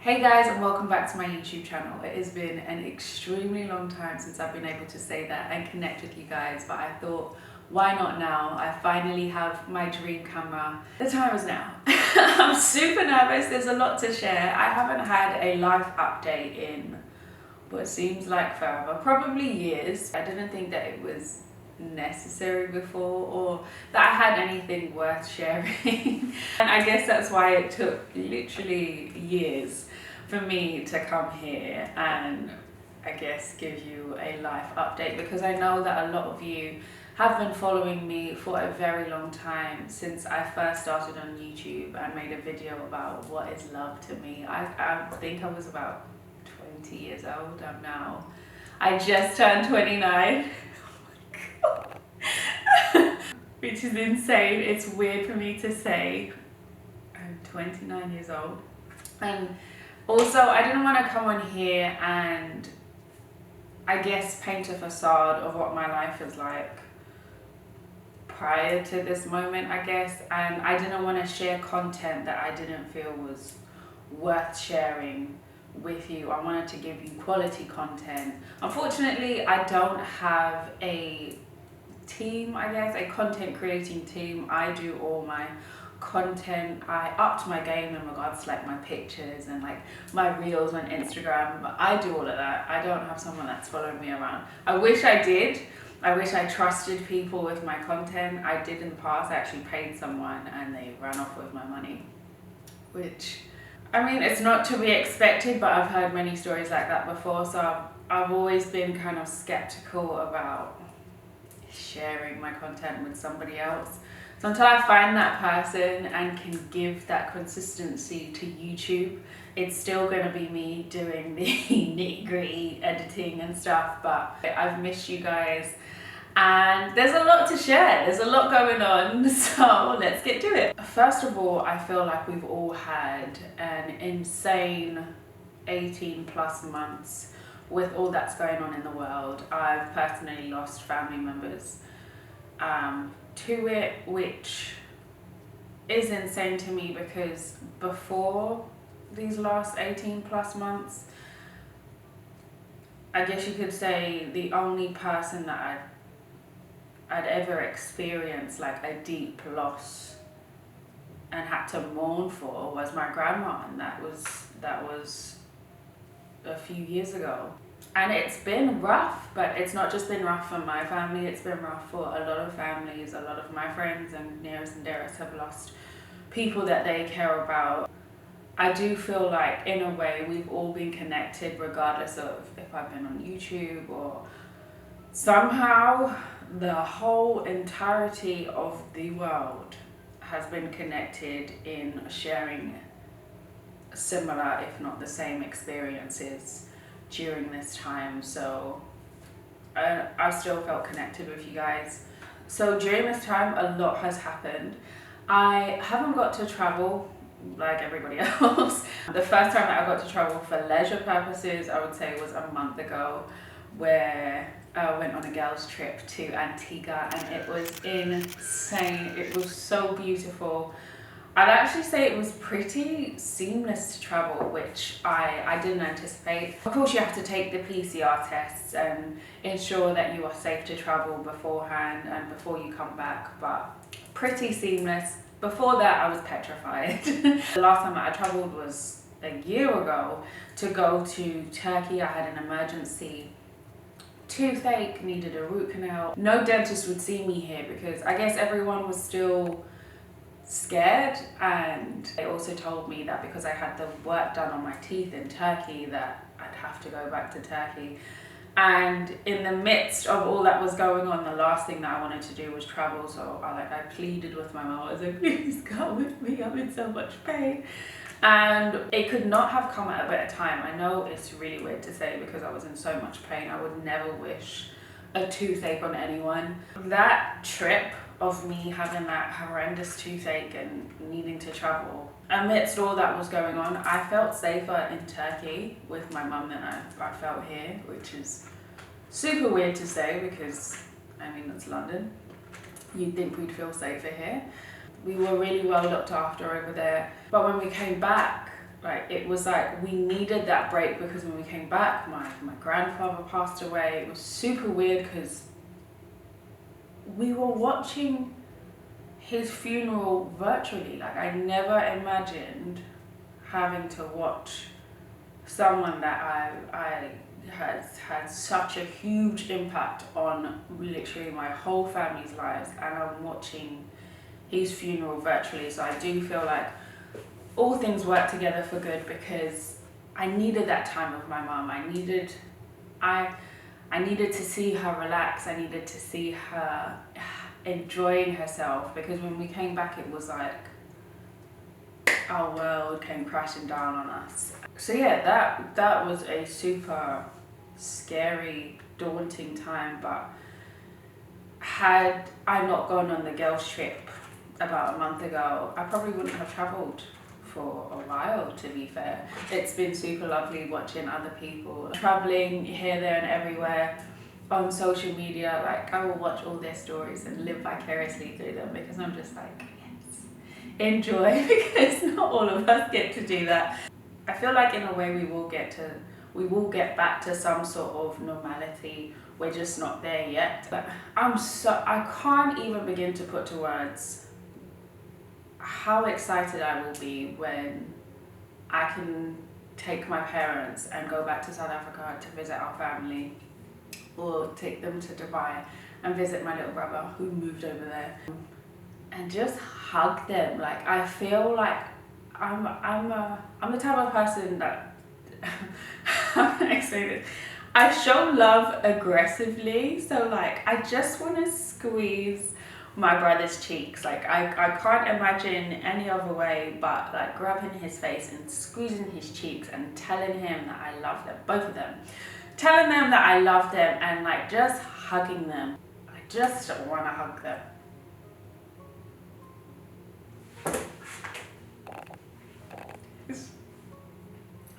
Hey guys, and welcome back to my YouTube channel. It has been an extremely long time since I've been able to say that and connect with you guys, but I thought, why not now? I finally have my dream camera. The time is now. I'm super nervous, there's a lot to share. I haven't had a life update in what seems like forever, probably years. I didn't think that it was necessary before or that I had anything worth sharing. And I guess that's why it took literally years for me to come here and I guess give you a life update, because I know that a lot of you have been following me for a very long time since I first started on YouTube and made a video about what is love to me. I think I was about 20 years old. I just turned 29. Which is insane. It's weird for me to say I'm 29 years old. And also, I didn't want to come on here and I guess paint a facade of what my life is like prior to this moment, I guess. And I didn't want to share content that I didn't feel was worth sharing with you. I wanted to give you quality content. Unfortunately, I don't have a team, I guess, a content creating team. I do all my content. I upped my game in regards to like my pictures and like my reels on Instagram, but I do all of that. I don't have someone that's following me around. I wish I did. I wish I trusted people with my content. I did in the past. I actually paid someone and they ran off with my money, which, I mean, it's not to be expected, but I've heard many stories like that before, so I've always been kind of skeptical about sharing my content with somebody else. So until I find that person and can give that consistency to YouTube, it's still going to be me doing the nitty-gritty editing and stuff. But I've missed you guys and there's a lot to share. There's a lot going on, so let's get to it. First of all, I feel like we've all had an insane 18 plus months with all that's going on in the world. I've personally lost family members to it, which is insane to me, because before these last 18 plus months, I guess you could say the only person that I'd ever experienced like a deep loss and had to mourn for was my grandma, and that was a few years ago. And it's been rough, but it's not just been rough for my family, it's been rough for a lot of families. A lot of my friends and nearest and dearest have lost people that they care about. I do feel like, in a way, we've all been connected regardless of if I've been on YouTube or somehow the whole entirety of the world has been connected in sharing similar, if not the same, experiences during this time. So I've still felt connected with you guys. So during this time, a lot has happened. I haven't got to travel like everybody else. The first time that I got to travel for leisure purposes, I would say, was a month ago, where I went on a girls' trip to Antigua, and it was insane. It was so beautiful. I'd actually say it was pretty seamless to travel, which I didn't anticipate. Of course, you have to take the PCR tests and ensure that you are safe to travel beforehand and before you come back, but pretty seamless. Before that, I was petrified. The last time that I traveled was a year ago to go to Turkey. I had an emergency toothache, needed a root canal. No dentist would see me here because I guess everyone was still scared, and they also told me that because I had the work done on my teeth in Turkey that I'd have to go back to Turkey. And in the midst of all that was going on, the last thing that I wanted to do was travel. So I pleaded with my mom. I was like, please come with me, I'm in so much pain. And it could not have come at a better time. I know it's really weird to say because I was in so much pain. I would never wish a toothache on anyone. That trip of me having that horrendous toothache and needing to travel, amidst all that was going on, I felt safer in Turkey with my mum than I felt here, which is super weird to say because, I mean, it's London. You'd think we'd feel safer here. We were really well looked after over there. But when we came back Like, it was like we needed that break, because when we came back, my grandfather passed away. It was super weird because we were watching his funeral virtually. Like, I never imagined having to watch someone that I has had such a huge impact on literally my whole family's lives, and I'm watching his funeral virtually. So I do feel like all things work together for good, because I needed that time with my mom. I needed to see her relax. I needed to see her enjoying herself, because when we came back, it was like our world came crashing down on us. So yeah, that was a super scary, daunting time. But had I not gone on the girls trip about a month ago, I probably wouldn't have travelled for a while, to be fair. It's been super lovely watching other people traveling here, there and everywhere on social media. Like, I will watch all their stories and live vicariously through them, because I'm just like, yes, enjoy, because not all of us get to do that. I feel like in a way we will get back to some sort of normality. We're just not there yet. But I can't even begin to put to words how excited I will be when I can take my parents and go back to South Africa to visit our family, or take them to Dubai and visit my little brother who moved over there, and just hug them. Like, I feel like I'm the type of person that how can I explain this? I show love aggressively, so like I just want to squeeze my brother's cheeks. Like, I can't imagine any other way but like grabbing his face and squeezing his cheeks and telling him that I love them, both of them. Telling them that I love them, and like just hugging them. I just want to hug them.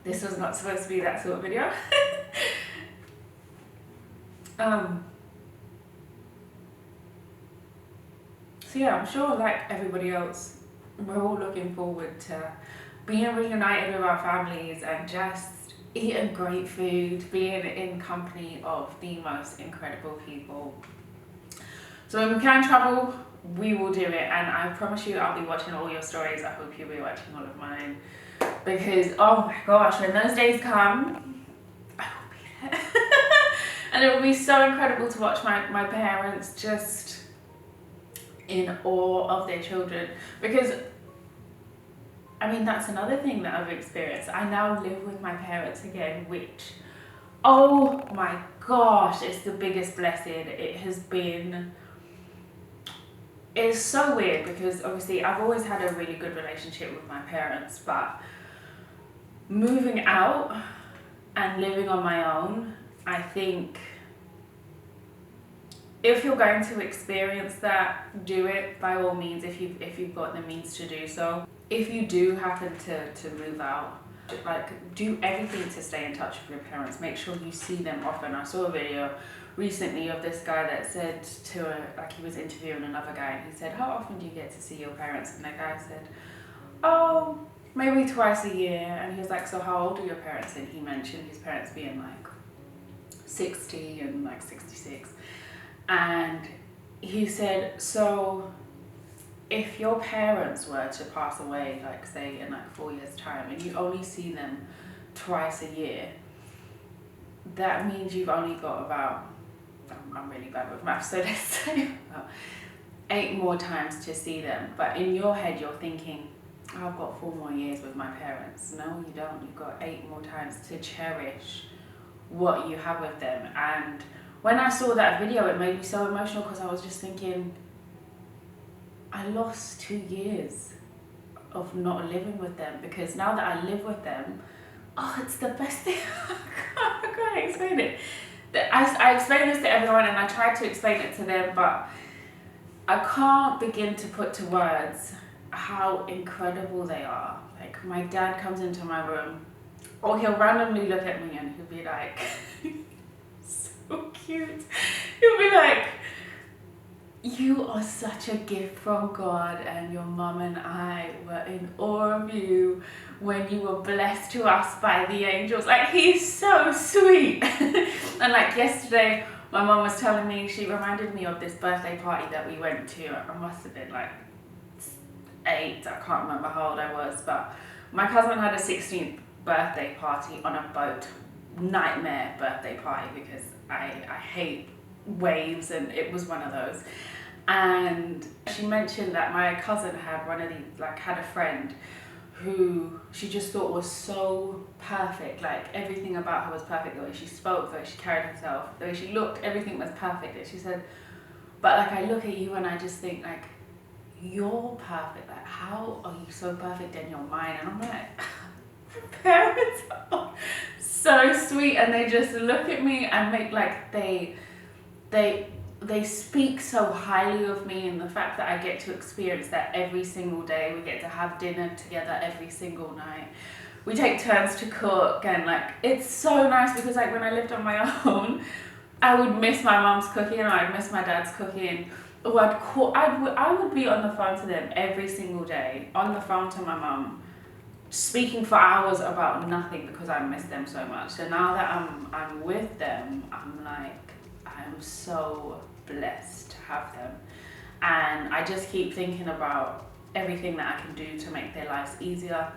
This was not supposed to be that sort of video. So yeah, I'm sure like everybody else, we're all looking forward to being reunited with our families and just eating great food, being in company of the most incredible people. So when we can travel, we will do it, and I promise you I'll be watching all your stories. I hope you'll be watching all of mine, because oh my gosh, when those days come, I will be there. And it will be so incredible to watch my parents just in awe of their children, because I mean, that's another thing that I've experienced. I now live with my parents again, which, oh my gosh, it's the biggest blessing. It has been, it's so weird, because obviously I've always had a really good relationship with my parents, but moving out and living on my own, I think if you're going to experience that, do it by all means, if you've got the means to do so. If you do happen to move out, like, do everything to stay in touch with your parents. Make sure you see them often. I saw a video recently of this guy that said like, he was interviewing another guy, and he said, how often do you get to see your parents? And that guy said, oh, maybe twice a year. And he was like, so how old are your parents? And he mentioned his parents being like 60 and like 66. And he said, so if your parents were to pass away, like say in like 4 years time, and you only see them twice a year, that means you've only got about, I'm really bad with maths, so let's say about 8 more times to see them. But in your head you're thinking, oh, I've got 4 more years with my parents. No, you don't. You've got 8 more times to cherish what you have with them. And when I saw that video, it made me so emotional, because I was just thinking, I lost 2 years of not living with them, because now that I live with them, oh, it's the best thing. I can't explain it. I explain this to everyone, and I try to explain it to them, but I can't begin to put to words how incredible they are. Like, my dad comes into my room, or he'll randomly look at me and he'll be like, so cute. He'll be like, you are such a gift from God, and your mum and I were in awe of you when you were blessed to us by the angels. Like, he's so sweet. And like yesterday, my mum was telling me, she reminded me of this birthday party that we went to. I must have been like 8, I can't remember how old I was, but my cousin had a 16th birthday party on a boat. Nightmare birthday party, because I hate waves, and it was one of those. And she mentioned that my cousin had one of these, like, had a friend who she just thought was so perfect. Like, everything about her was perfect. The way she spoke, the way she carried herself, the way she looked, everything was perfect. And she said, but like, I look at you and I just think, like, you're perfect. Like, how are you so perfect in your mind? And I'm like, parents are so sweet, and they just look at me and make, like, they speak so highly of me, and the fact that I get to experience that every single day. We get to have dinner together every single night. We take turns to cook, and like, it's so nice, because like, when I lived on my own, I would miss my mom's cooking, or I'd miss my dad's cooking. Or I would be on the phone to them every single day, on the phone to my mum, speaking for hours about nothing, because I miss them so much. So now that I'm with them, I'm like, I'm so blessed to have them. And I just keep thinking about everything that I can do to make their lives easier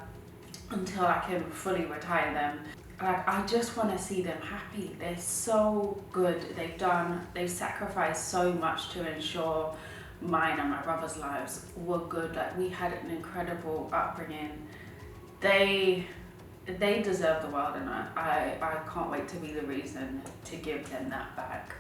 until I can fully retire them. Like, I just want to see them happy. They're so good. They've sacrificed so much to ensure mine and my brother's lives were good. Like, we had an incredible upbringing. They deserve the world, and I can't wait to be the reason to give them that back.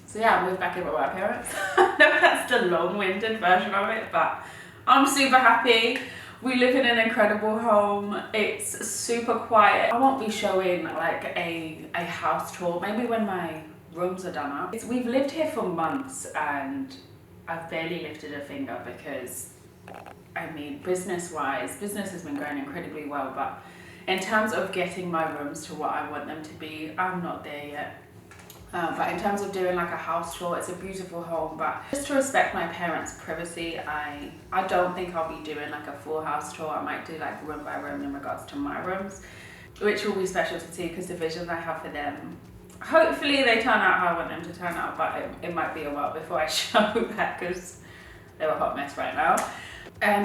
So yeah, I moved back in with my parents. I know that's the long-winded version of it, but I'm super happy. We live in an incredible home. It's super quiet. I won't be showing like a house tour, maybe when my rooms are done up. We've lived here for months, and I've barely lifted a finger, because I mean, business-wise, business has been going incredibly well, but in terms of getting my rooms to what I want them to be, I'm not there yet. But in terms of doing like a house tour, it's a beautiful home, but just to respect my parents' privacy, I don't think I'll be doing like a full house tour. I might do like room by room in regards to my rooms, which will be special to see, because the visions I have for them, hopefully they turn out how I want them to turn out, but it might be a while before I show that, because they're a hot mess right now.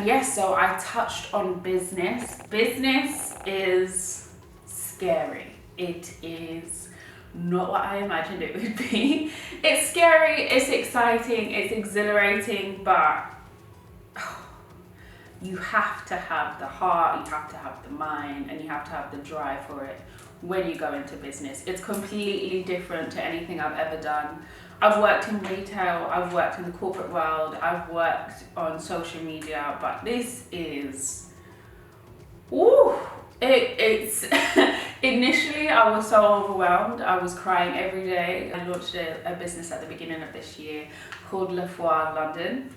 Yes, so I touched on business. Business is scary. It is not what I imagined it would be. It's scary, it's exciting, it's exhilarating, but you have to have the heart, you have to have the mind, and you have to have the drive for it when you go into business. It's completely different to anything I've ever done. I've worked in retail, I've worked in the corporate world, I've worked on social media, but this is, ooh, it's initially I was so overwhelmed. I was crying every day. I launched a business at the beginning of this year called Le Foire London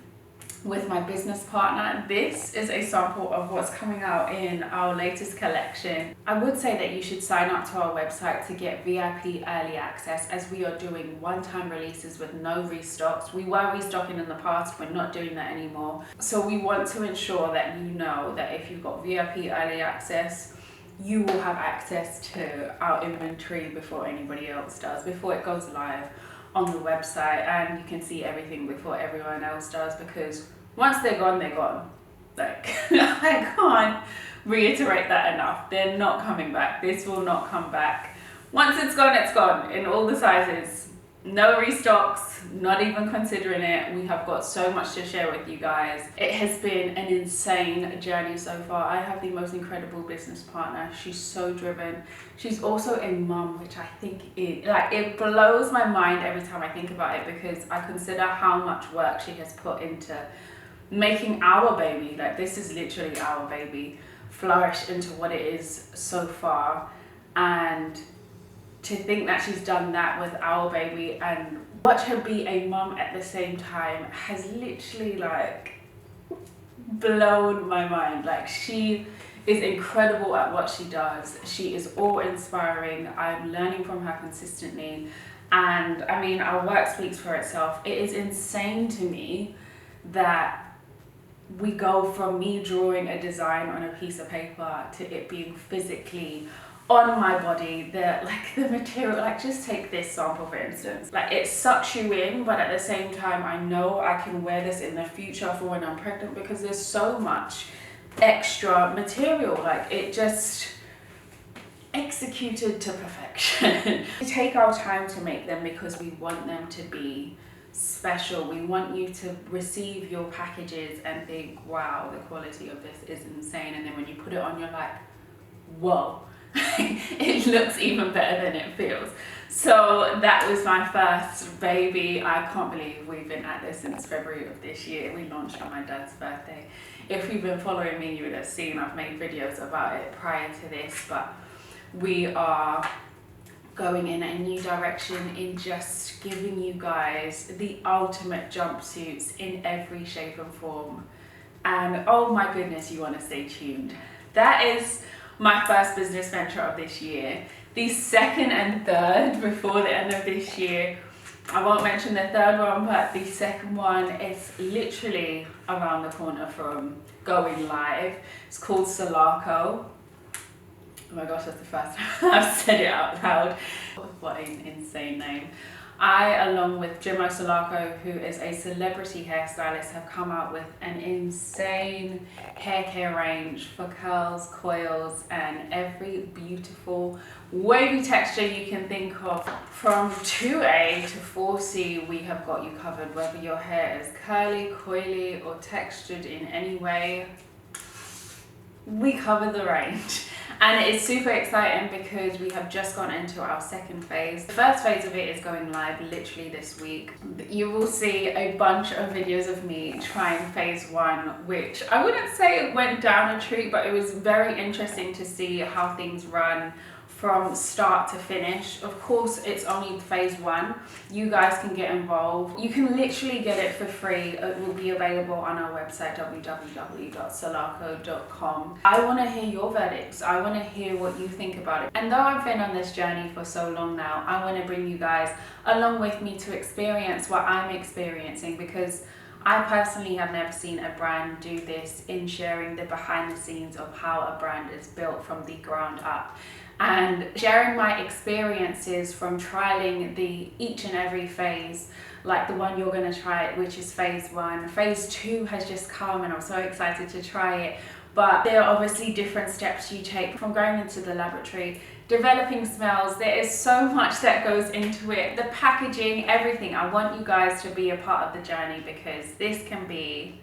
with my business partner. This is a sample of what's coming out in our latest collection. I would say that you should sign up to our website to get VIP early access, as we are doing one-time releases with no restocks. We were restocking in the past, we're not doing that anymore. So we want to ensure that you know that if you've got VIP early access, you will have access to our inventory before anybody else does, before it goes live on the website, and you can see everything before everyone else does, because once they're gone, they're gone. Like, I can't reiterate that enough. They're not coming back. This will not come back. Once it's gone in all the sizes. No restocks, not even considering it. We have got so much to share with you guys. It has been an insane journey so far. I have the most incredible business partner. She's so driven. She's also a mum, which I think it blows my mind every time I think about it, because I consider how much work she has put into making our baby, like, this is literally our baby, flourish into what it is so far. And to think that she's done that with our baby and watch her be a mum at the same time has literally like blown my mind. Like, she is incredible at what she does. She is awe-inspiring. I'm learning from her consistently, And I mean, our work speaks for itself. It is insane to me that we go from me drawing a design on a piece of paper to it being physically on my body. The material, like just take this sample for instance, like it sucks you in, but at the same time I know I can wear this in the future for when I'm pregnant, because there's so much extra material. Like it just executed to perfection. We take our time to make them because we want them to be special. We want you to receive your packages and think, wow, the quality of this is insane, and then when you put it on, you're like, whoa. It looks even better than it feels. So that was my first baby. I can't believe we've been at this since February of this year. We launched on my dad's birthday. If you've been following me, you would have seen I've made videos about it prior to this, but we are going in a new direction in just giving you guys the ultimate jumpsuits in every shape and form. And oh my goodness, you want to stay tuned. That is my first business venture of this year. The second and third before the end of this year. I won't mention the third one, but the second one is literally around the corner from going live. It's called Salako. Oh my gosh, that's the first time I've said it out loud. What an insane name. I, along with Jimmo Salako, who is a celebrity hairstylist, have come out with an insane hair care range for curls, coils, and every beautiful wavy texture you can think of. From 2A to 4C, we have got you covered, whether your hair is curly, coily, or textured in any way. We cover the range. And it's super exciting because we have just gone into our second phase. The first phase of it is going live literally this week. You will see a bunch of videos of me trying phase one, which I wouldn't say it went down a treat, but it was very interesting to see how things run from start to finish. Of course, it's only phase one. You guys can get involved. You can literally get it for free. It will be available on our website, www.salako.com. I want to hear your verdicts. I want to hear what you think about it. And though I've been on this journey for so long now, I want to bring you guys along with me to experience what I'm experiencing, because I personally have never seen a brand do this, in sharing the behind the scenes of how a brand is built from the ground up, and sharing my experiences from trialing each and every phase, like the one you're going to try, which is phase one. Phase two has just come and I'm so excited to try it, but there are obviously different steps you take from going into the laboratory, developing smells. There is so much that goes into it, the packaging, everything. I want you guys to be a part of the journey, because this can be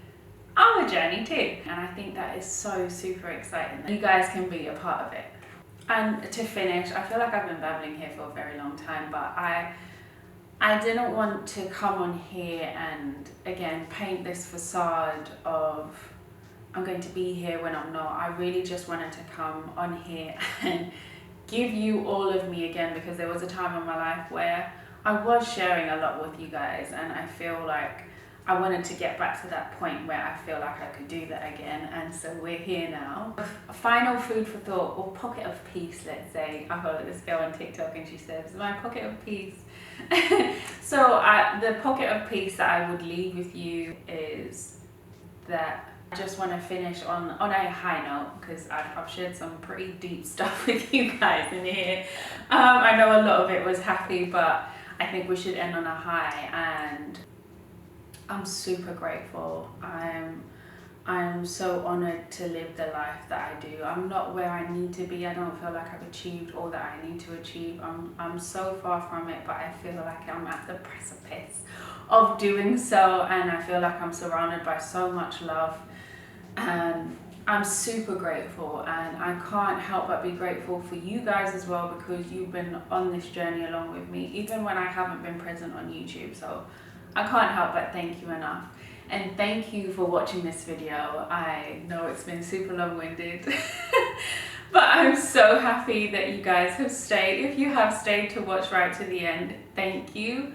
our journey too, and I think that is so super exciting that you guys can be a part of it. And to finish, I feel like I've been babbling here for a very long time, but I didn't want to come on here and again paint this facade of I'm going to be here when I'm not. I really just wanted to come on here and give you all of me again, because there was a time in my life where I was sharing a lot with you guys, and I feel like I wanted to get back to that point where I feel like I could do that again, and so we're here now. A final food for thought, or pocket of peace, let's say. I follow this girl on TikTok and she says, my pocket of peace. So the pocket of peace that I would leave with you is that I just want to finish on a high note, because I've shared some pretty deep stuff with you guys in here. I know a lot of it was happy, but I think we should end on a high, and I'm super grateful. I'm so honored to live the life that I do. I'm not where I need to be. I don't feel like I've achieved all that I need to achieve. I'm so far from it, but I feel like I'm at the precipice of doing so, and I feel like I'm surrounded by so much love, and I'm super grateful, and I can't help but be grateful for you guys as well, because you've been on this journey along with me, even when I haven't been present on YouTube. So I can't help but thank you enough. And thank you for watching this video. I know it's been super long-winded, but I'm so happy that you guys have stayed. If you have stayed to watch right to the end, thank you.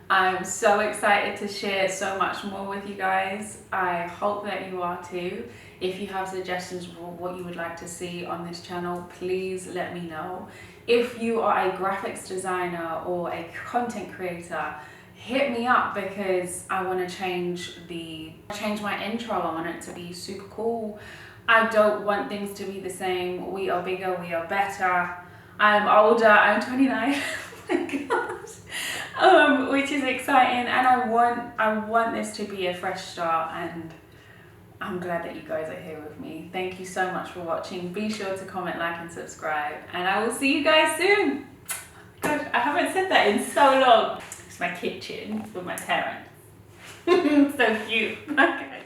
I'm so excited to share so much more with you guys. I hope that you are too. If you have suggestions for what you would like to see on this channel, please let me know. If you are a graphics designer or a content creator, hit me up, because I want to change my intro. I want it to be super cool. I don't want things to be the same. We are bigger, we are better. I'm older, I'm 29. Oh my gosh. Which is exciting, and I want this to be a fresh start, and I'm glad that you guys are here with me. Thank you so much for watching. Be sure to comment, like, and subscribe, and I will see you guys soon. Gosh, I haven't said that in so long. It's my kitchen with my parents. So cute. Okay.